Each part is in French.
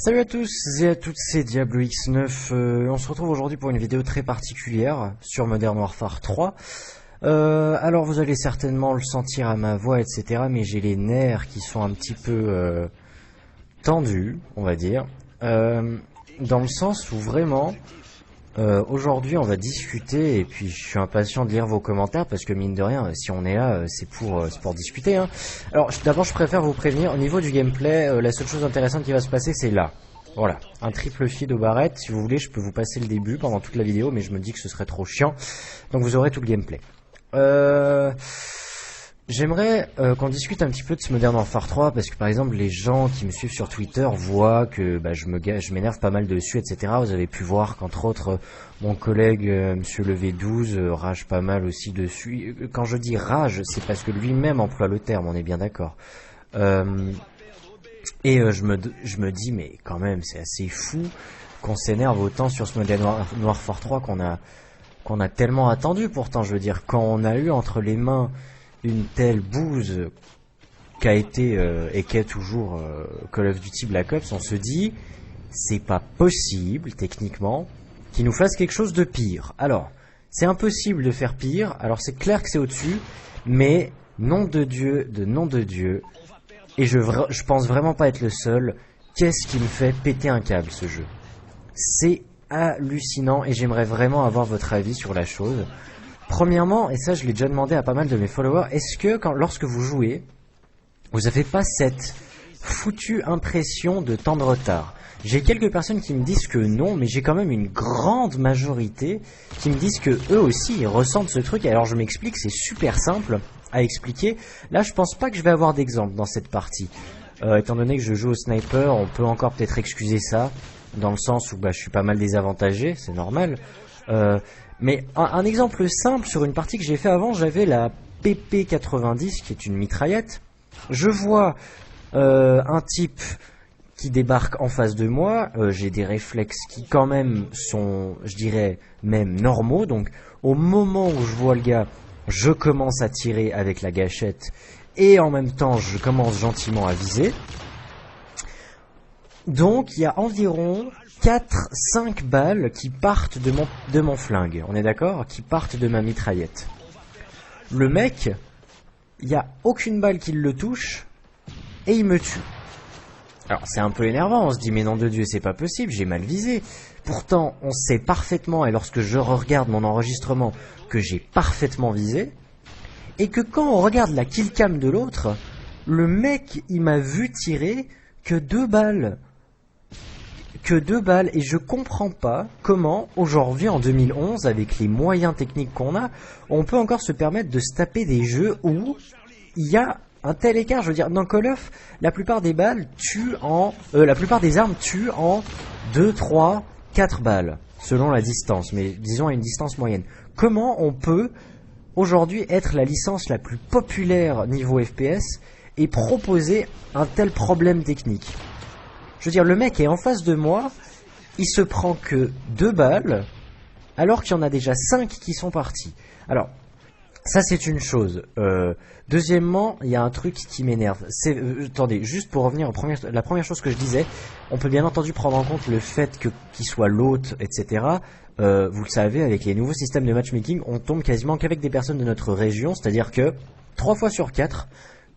Salut à tous et à toutes, c'est Diablo X9. On se retrouve aujourd'hui pour une vidéo très particulière sur Modern Warfare 3. Alors vous allez certainement le sentir à ma voix, etc. Mais j'ai les nerfs qui sont un petit peu tendus, on va dire. Dans le sens où vraiment, aujourd'hui on va discuter, et puis je suis impatient de lire vos commentaires parce que mine de rien, si on est là, c'est pour discuter, hein. Alors d'abord je préfère vous prévenir, au niveau du gameplay, la seule chose intéressante qui va se passer c'est là. Voilà, un triple feed aux barrettes. Si vous voulez, je peux vous passer le début pendant toute la vidéo, mais je me dis que ce serait trop chiant. Donc vous aurez tout le gameplay. J'aimerais qu'on discute un petit peu de ce Modern Warfare 3, parce que par exemple les gens qui me suivent sur Twitter voient que je m'énerve pas mal dessus, etc. Vous avez pu voir qu'entre autres mon collègue Monsieur le V12 rage pas mal aussi dessus. Quand je dis rage, c'est parce que lui-même emploie le terme, on est bien d'accord. Je me dis, mais quand même, c'est assez fou qu'on s'énerve autant sur ce Modern Warfare 3 qu'on a tellement attendu. Pourtant, je veux dire, quand on a eu entre les mains une telle bouse qu'a été et qu'est toujours Call of Duty Black Ops, on se dit, c'est pas possible, techniquement, qu'il nous fasse quelque chose de pire. Alors, c'est impossible de faire pire, alors c'est clair que c'est au-dessus, mais nom de Dieu, et je pense vraiment pas être le seul. Qu'est-ce qui me fait péter un câble, ce jeu? C'est hallucinant et j'aimerais vraiment avoir votre avis sur la chose. Premièrement, et ça je l'ai déjà demandé à pas mal de mes followers, est-ce que lorsque vous jouez, vous n'avez pas cette foutue impression de temps de retard? J'ai quelques personnes qui me disent que non, mais j'ai quand même une grande majorité qui me disent que eux aussi ils ressentent ce truc. Et alors je m'explique, c'est super simple à expliquer. Là je pense pas que je vais avoir d'exemple dans cette partie, étant donné que je joue au sniper, on peut encore peut-être excuser ça, dans le sens où je suis pas mal désavantagé, c'est normal. Mais un exemple simple sur une partie que j'ai fait avant, j'avais la PP90 qui est une mitraillette. Je vois un type qui débarque en face de moi, j'ai des réflexes qui quand même sont, je dirais, même normaux. Donc au moment où je vois le gars, je commence à tirer avec la gâchette et en même temps je commence gentiment à viser. Donc il y a environ 4-5 balles qui partent de mon flingue, on est d'accord? Qui partent de ma mitraillette. Le mec, il n'y a aucune balle qui le touche et il me tue. Alors c'est un peu énervant, on se dit mais nom de Dieu c'est pas possible, j'ai mal visé. Pourtant on sait parfaitement, et lorsque je regarde mon enregistrement, que j'ai parfaitement visé, et que quand on regarde la killcam de l'autre, le mec il m'a vu tirer que 2 balles. Et je comprends pas comment aujourd'hui en 2011, avec les moyens techniques qu'on a, on peut encore se permettre de se taper des jeux où il y a un tel écart. Je veux dire, dans Call of, la plupart des balles la plupart des armes tuent en 2, 3, 4 balles, selon la distance, mais disons à une distance moyenne. Comment on peut aujourd'hui être la licence la plus populaire niveau FPS et proposer un tel problème technique? Je veux dire, le mec est en face de moi, il se prend que 2 balles, alors qu'il y en a déjà 5 qui sont partis. Alors, ça c'est une chose. Deuxièmement, il y a un truc qui m'énerve. Attendez, juste pour revenir la première chose que je disais, on peut bien entendu prendre en compte le fait qu'il soit l'hôte, etc. Vous le savez, avec les nouveaux systèmes de matchmaking, on tombe quasiment qu'avec des personnes de notre région, c'est-à-dire que 3 fois sur 4,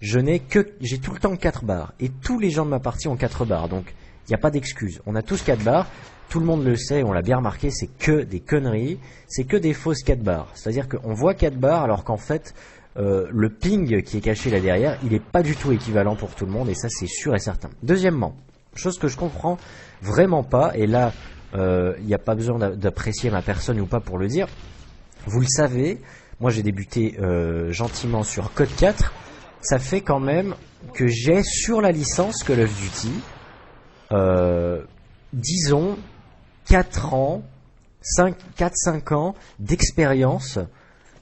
j'ai tout le temps 4 barres, et tous les gens de ma partie ont 4 barres, donc il n'y a pas d'excuse. On a tous 4 barres, tout le monde le sait, on l'a bien remarqué, c'est que des conneries, c'est que des fausses 4 barres. C'est-à-dire qu'on voit 4 barres alors qu'en fait, le ping qui est caché là derrière, il n'est pas du tout équivalent pour tout le monde, et ça c'est sûr et certain. Deuxièmement, chose que je comprends vraiment pas, et là, il n'y a pas besoin d'apprécier ma personne ou pas pour le dire, vous le savez, moi j'ai débuté gentiment sur Code 4, ça fait quand même que j'ai sur la licence Call of Duty, disons 4 ans, 4-5 ans d'expérience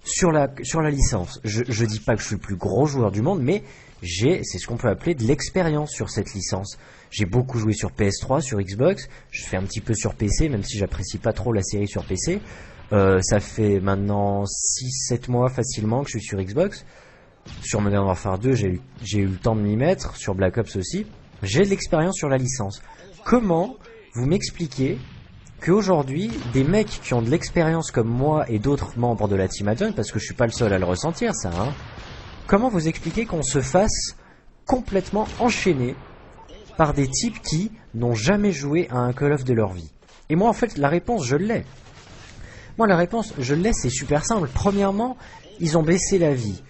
sur la licence. Je dis pas que je suis le plus gros joueur du monde, mais c'est ce qu'on peut appeler de l'expérience sur cette licence. J'ai beaucoup joué sur PS3, sur Xbox, je fais un petit peu sur PC, même si j'apprécie pas trop la série sur PC. Ça fait maintenant 6-7 mois facilement que je suis sur Xbox. Sur Modern Warfare 2, j'ai eu le temps de m'y mettre, sur Black Ops aussi. J'ai de l'expérience sur la licence. comment vous m'expliquez qu'aujourd'hui, des mecs qui ont de l'expérience comme moi et d'autres membres de la Team Advent, parce que je suis pas le seul à le ressentir ça, hein, comment vous expliquez qu'on se fasse complètement enchaîner par des types qui n'ont jamais joué à un Call of de leur vie? Et moi en fait la réponse je l'ai. Moi la réponse je l'ai, c'est super simple. Premièrement, ils ont baissé la vie.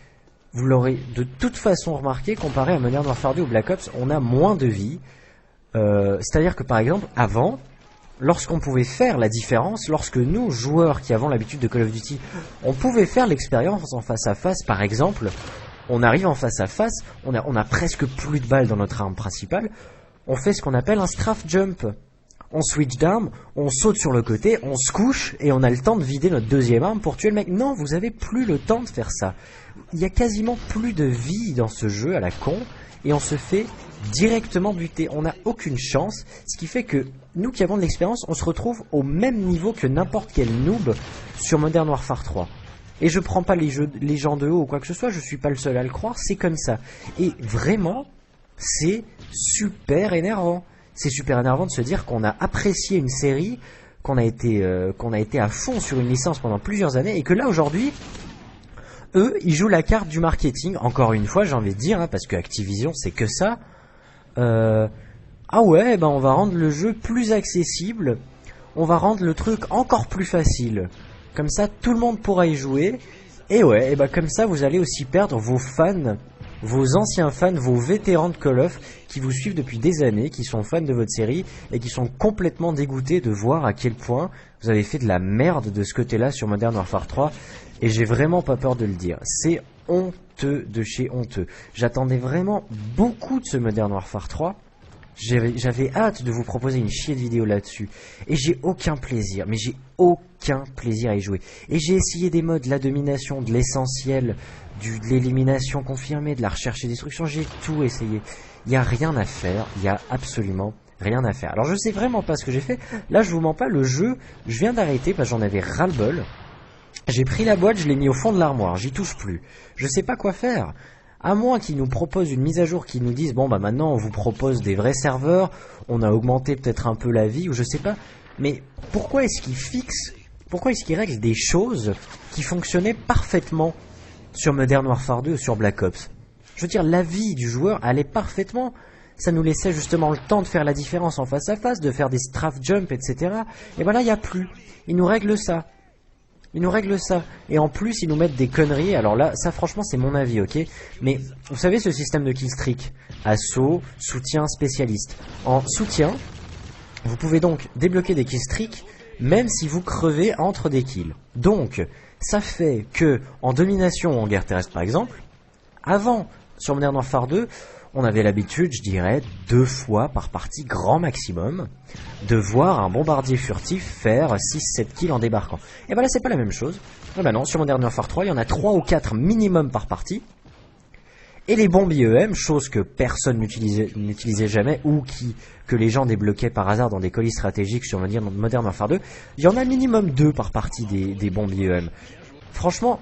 Vous l'aurez de toute façon remarqué, comparé à Modern Warfare 2 ou Black Ops, on a moins de vie. C'est-à-dire que par exemple, avant, lorsqu'on pouvait faire la différence, lorsque nous, joueurs qui avons l'habitude de Call of Duty, on pouvait faire l'expérience en face à face, par exemple, on arrive en face à face, on a presque plus de balles dans notre arme principale, on fait ce qu'on appelle un strafe jump. On switch d'arme, on saute sur le côté, on se couche et on a le temps de vider notre deuxième arme pour tuer le mec. Non, vous avez plus le temps de faire ça. Il y a quasiment plus de vie dans ce jeu à la con et on se fait directement buter. On n'a aucune chance, ce qui fait que nous qui avons de l'expérience, on se retrouve au même niveau que n'importe quel noob sur Modern Warfare 3. Et je prends pas les gens de haut ou quoi que ce soit, je suis pas le seul à le croire, c'est comme ça. Et vraiment, c'est super énervant. C'est super énervant de se dire qu'on a apprécié une série, qu'on a été à fond sur une licence pendant plusieurs années, et que là aujourd'hui, eux, ils jouent la carte du marketing. Encore une fois, j'ai envie de dire, hein, parce que Activision, c'est que ça. Ah ouais, ben on va rendre le jeu plus accessible, on va rendre le truc encore plus facile. Comme ça, tout le monde pourra y jouer. Et ouais, et ben comme ça, vous allez aussi perdre vos fans. Vos anciens fans, vos vétérans de Call of qui vous suivent depuis des années, qui sont fans de votre série et qui sont complètement dégoûtés de voir à quel point vous avez fait de la merde de ce côté-là sur Modern Warfare 3 et j'ai vraiment pas peur de le dire. C'est honteux de chez honteux. J'attendais vraiment beaucoup de ce Modern Warfare 3. J'avais hâte de vous proposer une chier de vidéo là-dessus. Et j'ai aucun plaisir, mais j'ai aucun plaisir à y jouer. Et j'ai essayé des modes, la domination, de l'essentiel, de l'élimination confirmée, de la recherche et destruction, j'ai tout essayé. Il n'y a rien à faire, il n'y a absolument rien à faire. Alors je sais vraiment pas ce que j'ai fait. Là je vous mens pas, le jeu, je viens d'arrêter parce que j'en avais ras-le-bol. J'ai pris la boîte, je l'ai mis au fond de l'armoire, j'y touche plus. Je sais pas quoi faire. À moins qu'ils nous proposent une mise à jour, qu'ils nous disent bon bah maintenant on vous propose des vrais serveurs, on a augmenté peut-être un peu la vie ou je sais pas. Mais pourquoi est-ce qu'ils fixent, pourquoi est-ce qu'ils règlent des choses qui fonctionnaient parfaitement sur Modern Warfare 2 ou sur Black Ops? Je veux dire, la vie du joueur allait parfaitement. Ça nous laissait justement le temps de faire la différence en face à face, de faire des strafe jump, etc. Et ben là, il n'y a plus. Ils nous règlent ça. Ils nous règlent ça. Et en plus, ils nous mettent des conneries. Alors là, ça franchement, c'est mon avis, ok? Mais vous savez, ce système de killstreak, assaut, soutien, spécialiste. En soutien, vous pouvez donc débloquer des killstreaks même si vous crevez entre des kills. Donc, ça fait que en domination ou en guerre terrestre par exemple, avant, sur Modern Warfare 2, on avait l'habitude, je dirais, 2 fois par partie grand maximum, de voir un bombardier furtif faire 6-7 kills en débarquant. Et ben là c'est pas la même chose. Et ben non, sur Modern Warfare 3, il y en a 3 ou 4 minimum par partie. Et les bombes IEM, chose que personne n'utilisait jamais, ou que les gens débloquaient par hasard dans des colis stratégiques sur Modern Warfare 2, il y en a minimum 2 par partie des bombes IEM. Franchement,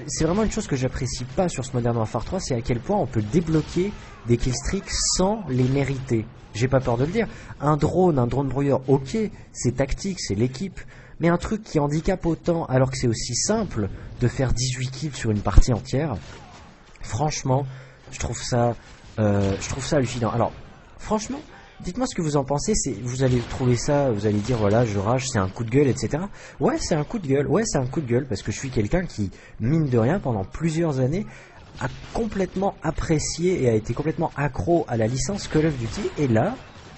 c'est vraiment une chose que j'apprécie pas sur ce Modern Warfare 3, c'est à quel point on peut débloquer des killstreaks sans les mériter. J'ai pas peur de le dire. Un drone brouilleur, ok, c'est tactique, c'est l'équipe, mais un truc qui handicape autant alors que c'est aussi simple de faire 18 kills sur une partie entière, franchement, je trouve ça hallucinant. Alors, franchement, dites-moi ce que vous en pensez. Vous allez trouver ça, vous allez dire voilà, je rage, c'est un coup de gueule, etc. Ouais, c'est un coup de gueule. Ouais, c'est un coup de gueule parce que je suis quelqu'un qui, mine de rien, pendant plusieurs années, a complètement apprécié et a été complètement accro à la licence Call of Duty. Et là,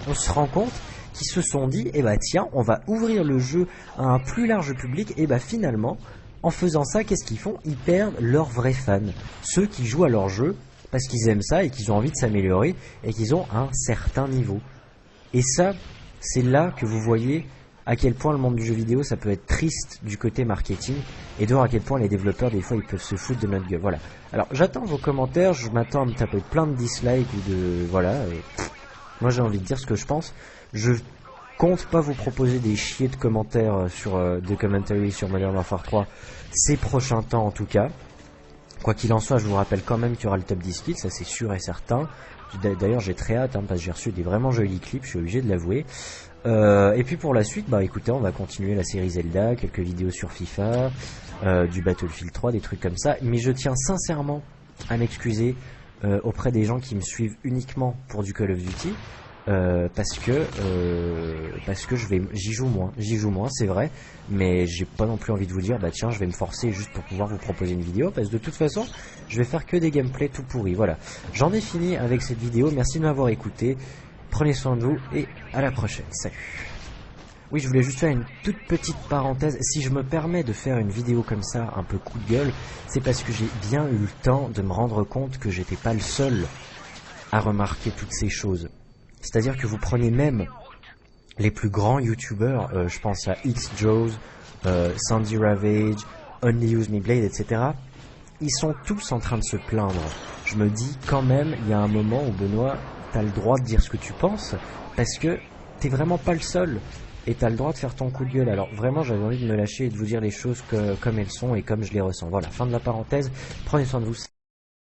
on se rend compte qu'ils se sont dit, eh bah tiens, on va ouvrir le jeu à un plus large public. Et bah finalement, en faisant ça, qu'est-ce qu'ils font? Ils perdent leurs vrais fans, ceux qui jouent à leur jeu parce qu'ils aiment ça et qu'ils ont envie de s'améliorer et qu'ils ont un certain niveau. Et ça, c'est là que vous voyez à quel point le monde du jeu vidéo, ça peut être triste du côté marketing et de voir à quel point les développeurs, des fois, ils peuvent se foutre de notre gueule. Voilà. Alors, j'attends vos commentaires, je m'attends à me taper plein de dislikes ou de... Voilà. Et moi, j'ai envie de dire ce que je pense. Je compte pas vous proposer des chiers de commentaires de commentary sur Modern Warfare 3 ces prochains temps en tout cas. Quoi qu'il en soit, je vous rappelle quand même qu'il y aura le top 10 kills, ça c'est sûr et certain. D'ailleurs j'ai très hâte, hein, parce que j'ai reçu des vraiment jolis clips, je suis obligé de l'avouer. Et puis pour la suite, bah écoutez, on va continuer la série Zelda, quelques vidéos sur FIFA, du Battlefield 3, des trucs comme ça. Mais je tiens sincèrement à m'excuser auprès des gens qui me suivent uniquement pour du Call of Duty. Parce que j'y joue moins, c'est vrai, mais j'ai pas non plus envie de vous dire bah tiens je vais me forcer juste pour pouvoir vous proposer une vidéo, parce que de toute façon je vais faire que des gameplays tout pourris. Voilà, j'en ai fini avec cette vidéo, merci de m'avoir écouté, prenez soin de vous et à la prochaine, salut. Oui, je voulais juste faire une toute petite parenthèse. Si je me permets de faire une vidéo comme ça, un peu coup de gueule, c'est parce que j'ai bien eu le temps de me rendre compte que j'étais pas le seul à remarquer toutes ces choses. C'est-à-dire que vous prenez même les plus grands youtubeurs, je pense à XJoes, Sandy Ravage, Only Use Me Blade, etc. Ils sont tous en train de se plaindre. Je me dis quand même, il y a un moment où Benoît, t'as le droit de dire ce que tu penses, parce que t'es vraiment pas le seul, et t'as le droit de faire ton coup de gueule. Alors vraiment, j'avais envie de me lâcher et de vous dire les choses comme elles sont et comme je les ressens. Voilà, fin de la parenthèse, prenez soin de vous.